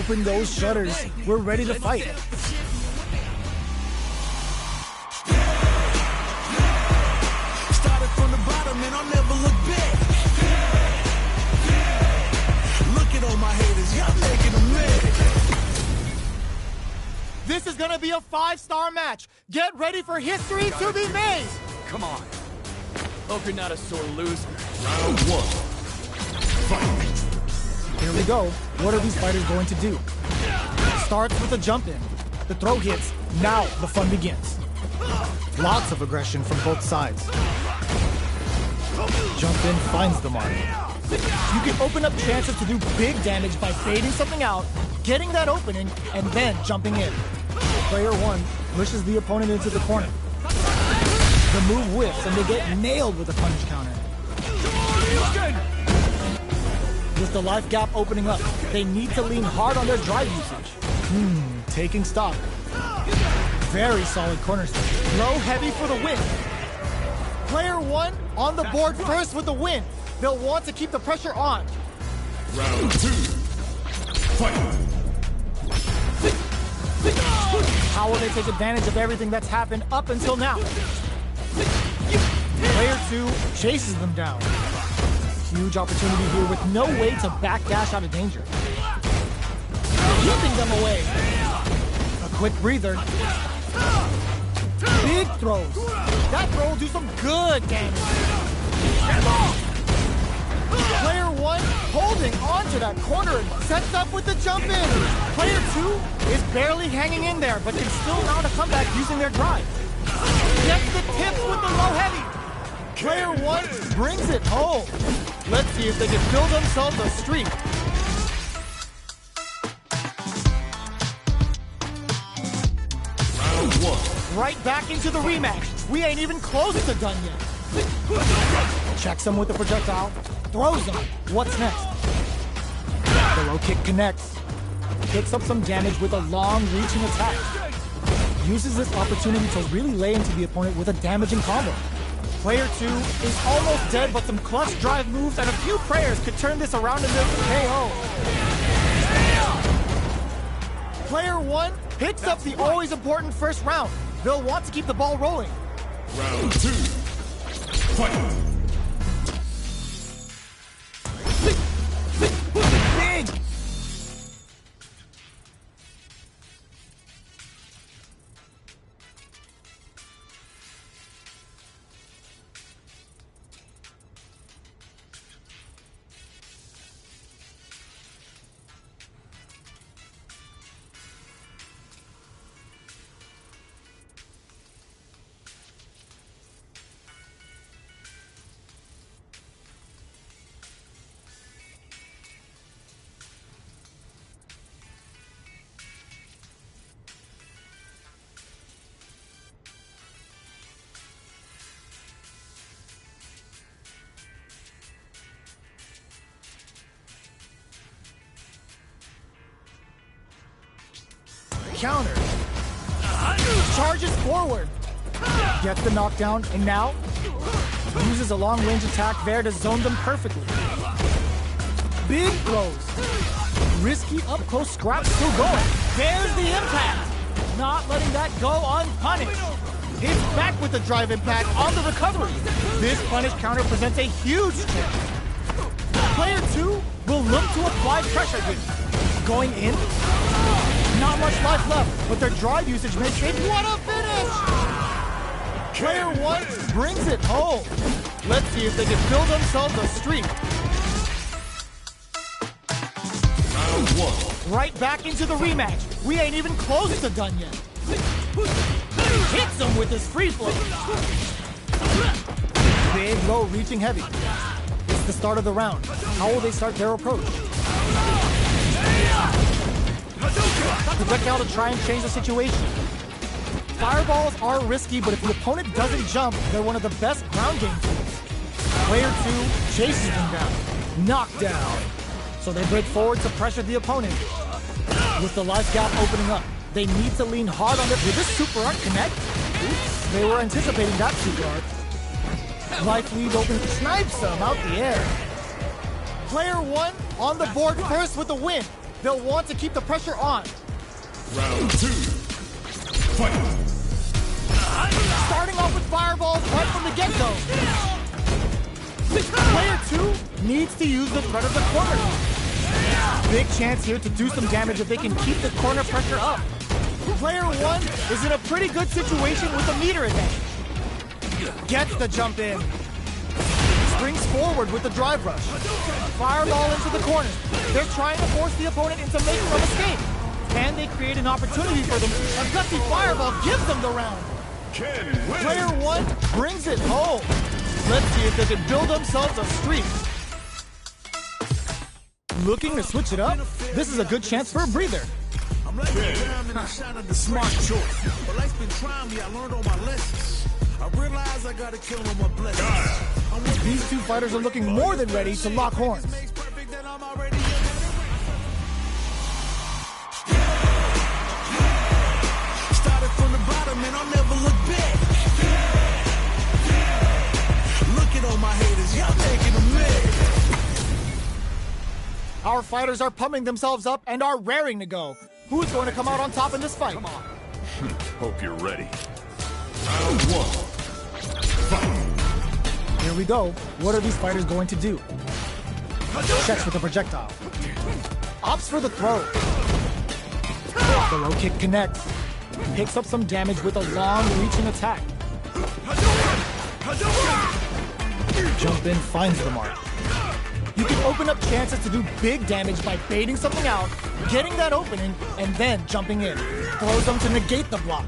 Open those shutters. We're ready to fight. Started from the bottom and I'll never look back. Look at all my haters, y'all making them mad. This is gonna be a 5-star match. Get ready for history to be made. Come on. Hope you're not a sore loser. Round 1. Fight. Here we go. What are these fighters going to do? Starts with a jump in. The throw hits. Now the fun begins. Lots of aggression from both sides. Jump in finds the mark. You can open up chances to do big damage by baiting something out, getting that opening, and then jumping in. Player 1 pushes the opponent into the corner. The move whiffs and they get nailed with a punish counter. With the life gap opening up, they need to lean hard on their drive usage. Taking stock. Very solid corner stick. Low heavy for the win. Player 1 on the board first with the win. They'll want to keep the pressure on. Round 2. Fight. How will they take advantage of everything that's happened up until now? Player 2 chases them down. Huge opportunity here with no way to backdash out of danger. Keeping them away. A quick breather. Big throws. That throw will do some good damage. Player 1 holding onto that corner and sets up with the jump in. Player 2 is barely hanging in there, but can still mount a comeback using their drive. Gets the tips with the low heavy. Player 1 brings it home. Let's see if they can build themselves a streak. Round 1. Right back into the rematch. We ain't even close to done yet. Checks him with the projectile. Throws him. What's next? The low kick connects. Picks up some damage with a long reaching attack. Uses this opportunity to really lay into the opponent with a damaging combo. Player 2 is almost dead, but some clutch drive moves and a few prayers could turn this around into KO. Player 1 picks up the always important first round. They'll want to keep the ball rolling. Round 2. Fight. Big! Counter. Charges forward. Gets the knockdown, and now uses a long-range attack there to zone them perfectly. Big throws. Risky up-close scrap still going. There's the impact. Not letting that go unpunished. Hits back with the drive impact on the recovery. This punish counter presents a huge chance. Player 2 will look to apply pressure here. Going in. Not much life left, but their drive usage makes it. What a finish! Player 1 brings it home. Let's see if they can build themselves a streak. Round 1. Right back into the rematch. We ain't even close to done yet. Hits him with his free flow. Big, low, reaching heavy. It's the start of the round. How will they start their approach? Projectile to try and change the situation. Fireballs are risky, but if the opponent doesn't jump, they're one of the best ground game tools. Player 2 chases them down. Knockdown. So they break forward to pressure the opponent. With the life gap opening up, they need to lean hard on their... Did this super art connect? Oops, they were anticipating that super art. Life lead open, snipes them out the air. Player 1 on the board first with the win. They'll want to keep the pressure on. Round 2. Fight. Starting off with fireballs right from the get-go. Player 2 needs to use the threat of the corner. Big chance here to do some damage if they can keep the corner pressure up. Player 1 is in a pretty good situation with the meter advantage. Gets the jump in. Springs forward with the drive rush. Fireball into the corner. They're trying to force the opponent into making an escape. Can they create an opportunity for them? A gutsy fireball gives them the round. Player 1 brings it home. Let's see if they can build themselves a streak. Looking to switch it up? This is a good chance for a breather. I'm like the shot of the smart choice. But life's been trying me, I learned all my lessons. I realize I gotta kill on my blessings. These two fighters are looking more than ready to lock horns. Started from the bottom and I'll never look back. Look at all my haters, y'all making them mad. Our fighters are pumping themselves up and are raring to go. Who's going to come out on top in this fight? Hope you're ready. Round 1. Fight. Here we go. What are these fighters going to do? Checks with the projectile. Opts for the throw. The low kick connects. Picks up some damage with a long-reaching attack. Jump in finds the mark. You can open up chances to do big damage by baiting something out, getting that opening, and then jumping in. Throws them to negate the block.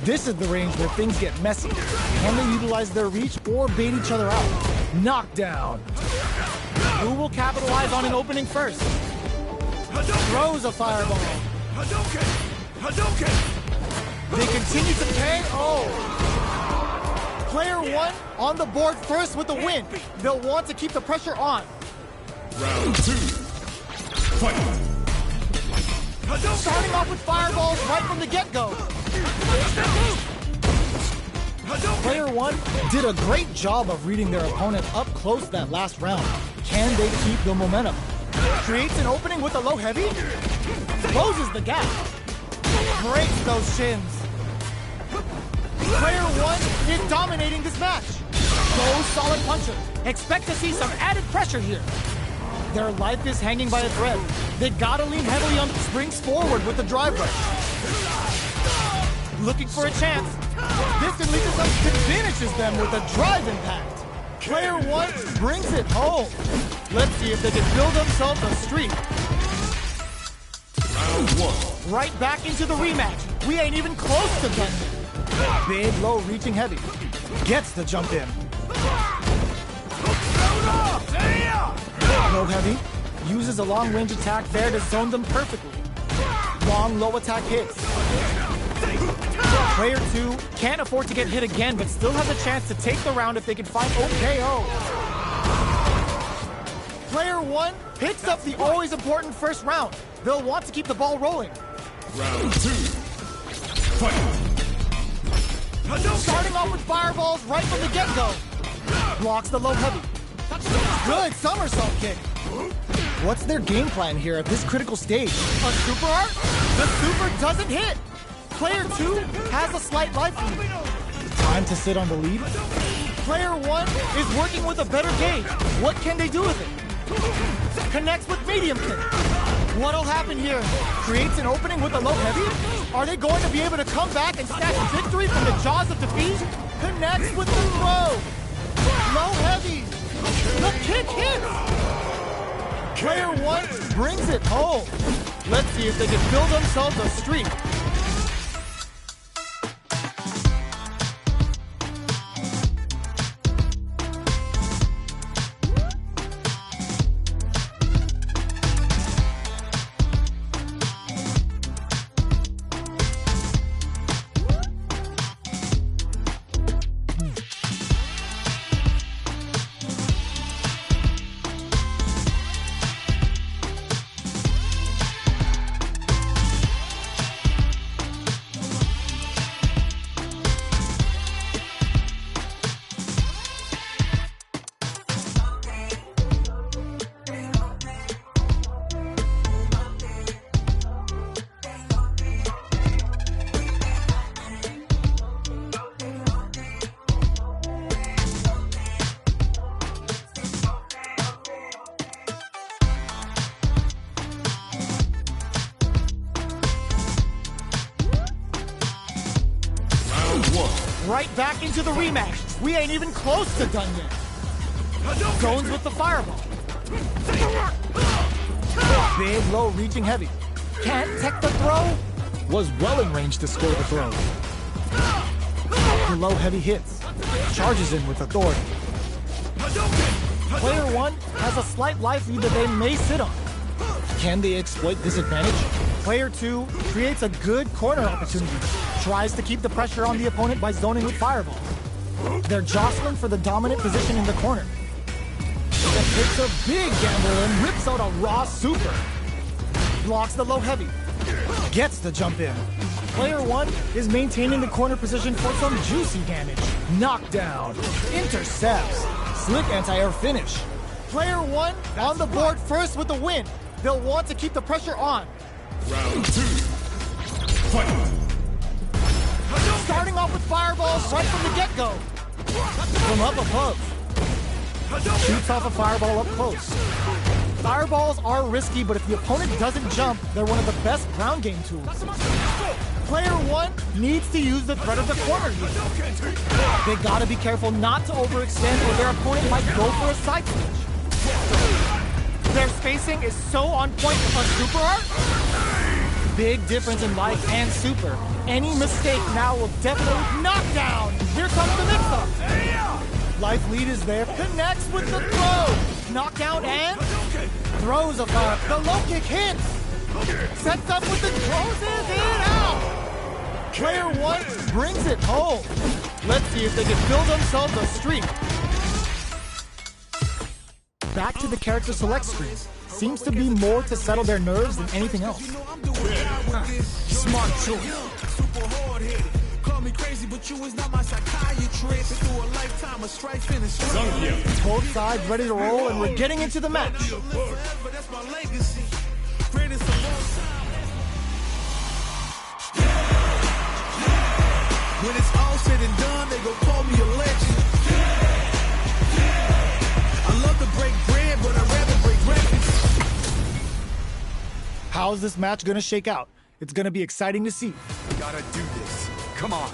This is the range where things get messy. Can they utilize their reach or bait each other out? Knockdown. Who will capitalize on an opening first? Throws a fireball. They continue to pay. Oh. Player 1 on the board first with the win. They'll want to keep the pressure on. Round 2. Fight. Starting off with fireballs right from the get-go. Player 1 did a great job of reading their opponent up close that last round. Can they keep the momentum? Creates an opening with a low heavy. Closes the gap. Breaks those shins. Player 1 is dominating this match. Those solid punches. Expect to see some added pressure here. Their life is hanging by a thread. They gotta lean heavily on springs forward with the drive rush. Looking for a chance. This Elite finishes them with a drive impact. Player 1 brings it home. Let's see if they can build themselves a streak. Round 1. Right back into the rematch. We ain't even close to done. Big, low, reaching heavy. Gets the jump in. Low heavy. Uses a long-range attack there to zone them perfectly. Long, low attack hits. Player 2 can't afford to get hit again, but still has a chance to take the round if they can find OKO. Player 1 picks up the always important first round. They'll want to keep the ball rolling. Round 2. Fight. Starting off with fireballs right from the get-go. Blocks the low heavy. Good somersault kick. What's their game plan here at this critical stage? A super art? The super doesn't hit. Player 2 has a slight life lead. Time to sit on the lead. Player 1 is working with a better gauge. What can they do with it? Connects with medium kick. What'll happen here? Creates an opening with a low heavy? Are they going to be able to come back and snatch victory from the jaws of defeat? Connects with the throw. Low heavy. The kick hits. Player 1 brings it home. Let's see if they can build themselves a streak. right back into the rematch. We ain't even close to done yet. Zones with the fireball. Big, low, reaching heavy. Can't tech the throw. Was well in range to score the throw. The low, heavy hits. Charges in with authority. Player 1 has a slight life lead that they may sit on. Can they exploit this advantage? Player 2 creates a good corner opportunity. Tries to keep the pressure on the opponent by zoning with fireball. They're jostling for the dominant position in the corner. That takes a big gamble and rips out a raw super. Blocks the low heavy. Gets the jump in. Player 1 is maintaining the corner position for some juicy damage. Knockdown. Intercepts. Slick anti-air finish. Player 1 on the board first with the win. They'll want to keep the pressure on. Round 2. Fight! Starting off with fireballs right from the get-go. From up above. Shoots off a fireball up close. Fireballs are risky, but if the opponent doesn't jump, they're one of the best ground game tools. Player 1 needs to use the threat of the corner here. They gotta be careful not to overextend or their opponent might go for a side switch. Their spacing is so on point on super art. Big difference in life and super. Any mistake now will definitely knock down. Here comes the mix-up. Life lead is there. Connects with the throw. Knockdown and throws a fire. The low kick hits. Sets up with the throws it out. Player 1 brings it home. Let's see if they can build themselves a streak. Back to the character select screen. Seems to be more to settle their nerves than anything else. Smart choice. Super hard-headed. Call me crazy, but you is not my psychiatrist. Through a lifetime of strife and strife. Both sides ready to roll, and we're getting into the match. But that's my legacy. Greatest of all time. When it's all said and done, they gon' call me a legend. I love to break bread, but I'd rather break records. How's this match gonna shake out? It's gonna be exciting to see. Gotta do this. Come on.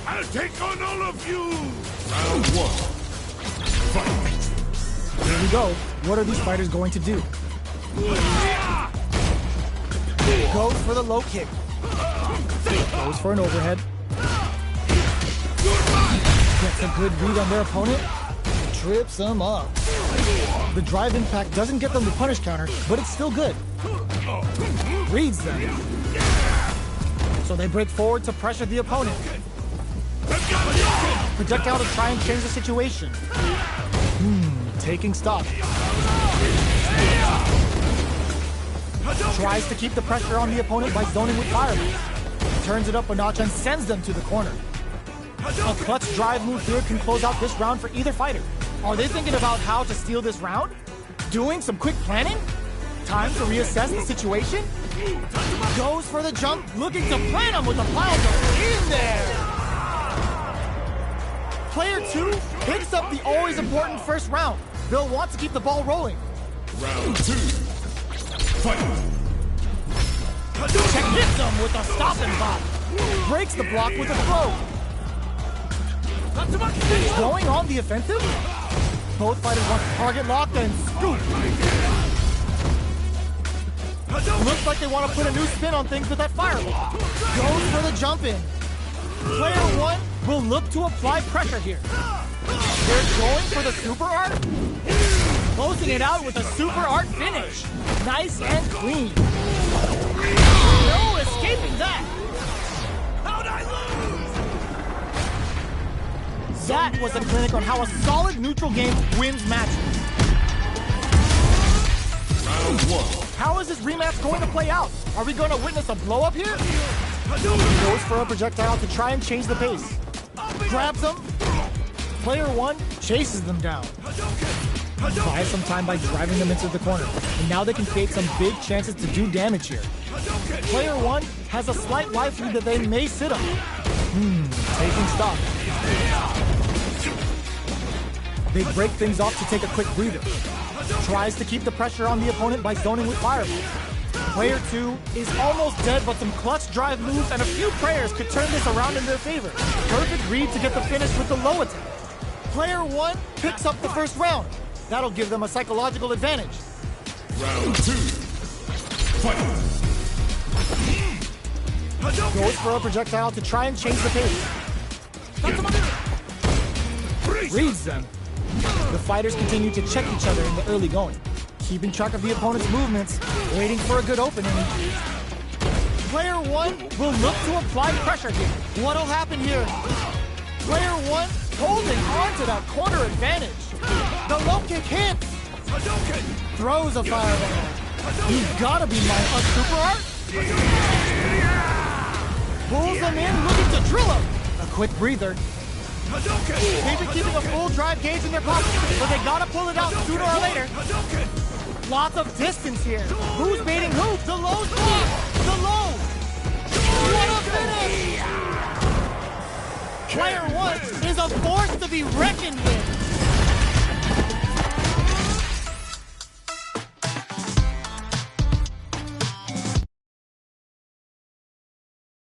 I'll take on all of you! Round 1. Fight! Here we go. What are these fighters going to do? Goes for the low kick. Goes for an overhead. Gets a good read on their opponent. Trips them up. The drive impact doesn't get them the punish counter, but it's still good. Reads them. So they break forward to pressure the opponent. Projectile to try and change the situation. Taking stock. Tries to keep the pressure on the opponent by zoning with fireball. Turns it up a notch and sends them to the corner. A clutch drive move here can close out this round for either fighter. Are they thinking about how to steal this round? Doing some quick planning? Time to reassess the situation? Goes for the jump, looking to plant him with a pile in there! Player 2 picks up the always important first round. They'll want to keep the ball rolling. Round 2. Fight! Check hits him with a stopping block. Breaks the block with a throw. Going on the offensive? Both fighters want to target lock and scoop. Looks like they want to put a new spin on things with that fireball. Goes for the jump in. Player 1 will look to apply pressure here. They're going for the super art. Closing it out with a super art finish. Nice and clean. No escaping that. How'd I lose? That was a clinic on how a solid neutral game wins matches. Round 1. How is this rematch going to play out? Are we going to witness a blow-up here? Goes for a projectile to try and change the pace. Grabs them. Player 1 chases them down. Buys some time by driving them into the corner. And now they can create some big chances to do damage here. Player 1 has a slight life lead that they may sit on. Taking stock. They break things off to take a quick breather. Tries to keep the pressure on the opponent by zoning with fireball. Player 2 is almost dead, but some clutch drive moves and a few prayers could turn this around in their favor. Perfect read to get the finish with the low attack. Player 1 picks up the first round. That'll give them a psychological advantage. Round 2. Fight! Goes for a projectile to try and change the pace. Reads them. The fighters continue to check each other in the early going, keeping track of the opponent's movements, waiting for a good opening. Player 1 will look to apply pressure here. What'll happen here? Player 1 holding on to that corner advantage. The low kick hits. Throws a fire ball. He's gotta be my super art. Pulls them in, looking to drill him. A quick breather. They've been keeping a full drive gauge in their pocket, but they gotta pull it out sooner or later. Lots of distance here. Who's baiting who? The low's blocked. The low. What a finish! Player 1 is a force to be reckoned with.